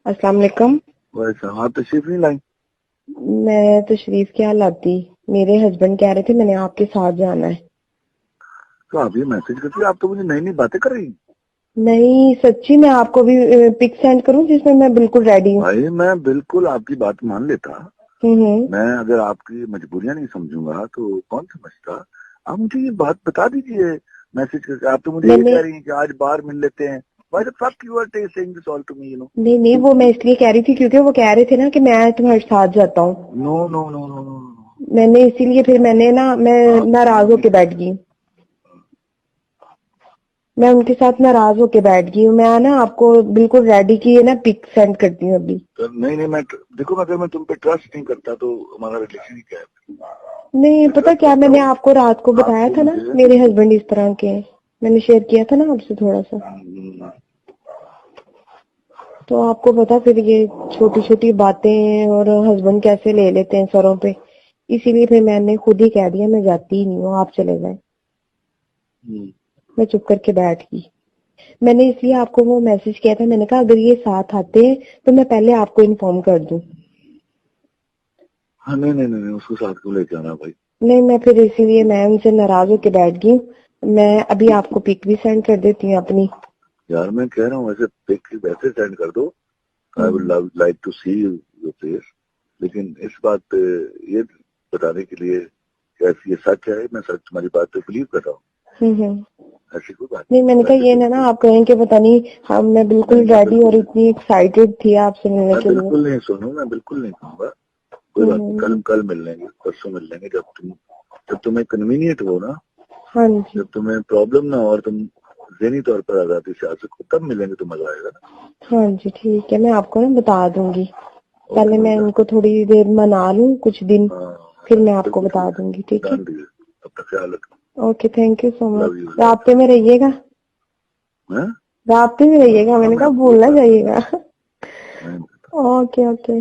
अस्सलाम वालेकुम। वैसा हाँ तशरीफ नहीं लाई। मैं तशरीफ क्या लाती, मेरे हस्बैंड कह रहे थे मैंने आपके साथ जाना है। तो आप ये मैसेज करती है, आप तो मुझे नई नई बातें कर रही हैं। नहीं सच्ची, मैं आपको भी पिक सेंड करूं जिसमें मैं बिल्कुल रेडी हूँ। भाई मैं बिल्कुल आपकी बात मान लेता। हम्म। मैं अगर आपकी मजबूरियां नहीं समझूंगा तो कौन समझता। आप मुझे ये बात बता दीजिए मैसेज करके। आप तो मुझे ये मैंने कह रही हैं कि आज बाहर मिल लेते हैं। Why the fuck you are saying this all to me, you know? नहीं नहीं, वो मैं इसलिए कह रही थी क्योंकि वो कह रहे थे ना कि मैं तुम्हारे साथ जाता हूँ। No no no no no. मैंने इसीलिए फिर मैं नाराज होके बैठ गई। मैं उनके साथ नाराज होके बैठ गई हूँ। मैं ना आपको बिल्कुल रेडी की है ना पिक सेंड करती हूँ अभी। नहीं नहीं, मैं देखो अगर मैं तुम पे ट्रस्ट नहीं करता तो हमारा रिलेशन ही क्या है। नहीं पता क्या, मैंने आपको रात को बताया आपको था ना मुझे मेरे हस्बैंड इस तरह के हैं। मैंने शेयर किया था ना आपसे थोड़ा सा। तो आपको पता फिर ये छोटी छोटी बातें और हस्बैंड कैसे ले लेते हैं सरों पे। इसीलिए फिर मैंने खुद ही कह दिया मैं जाती ही नहीं हूँ, आप चले जाए। मैं चुप करके बैठ गई। मैंने इसलिए आपको वो मैसेज किया था, मैंने कहा अगर ये साथ आते हैं तो मैं पहले आपको इन्फॉर्म कर दूं। हाँ नहीं नहीं नहीं, उसको साथ को लेके आना भाई। नहीं मैं फिर इसीलिए मैं उनसे नाराज होके बैठ गई हूँ। मैं अभी आपको पिक भी सेंड कर देती हूँ अपनी। यार मैं कह रहा हूँ ऐसे पिक वैसे सेंड कर दो। I would love like to see your face. लेकिन इस बात पे ये बताने के लिए कि ये सच है, मैं सच तुम्हारी बात पे बिलीव कर रहा हूँ। ऐसी कोई बात नहीं मैंने कहा ये ना आप कहें कि पता नहीं हम, मैं बिल्कुल रेडी और इतनी एक्साइटेड थी आपसे मिलने मैं के लिए। बिल्कुल नहीं सुनू, मैं बिल्कुल नहीं कहूँगा। कोई बात नहीं, कल मिल लेंगे, परसों मिल लेंगे, जब तुम्हें कन्वीनियंट हो ना। हाँ जी। जब तुम्हें प्रॉब्लम ना हो और तुम ज़हनी तौर पर आजादी से आ सको तब मिलेंगे तो मजा आएगा ना। हाँ जी ठीक है, मैं आपको ना बता दूंगी। पहले मैं इनको थोड़ी देर मना लूं कुछ दिन, फिर मैं आपको बता दूंगी। ठीक है, अपना ख्याल रखना। Okay, thank you so love much. You. रास्ते में रहिएगा, रास्ते में रहिएगा, मैंने कहा भूल ना जाइएगा। Okay okay.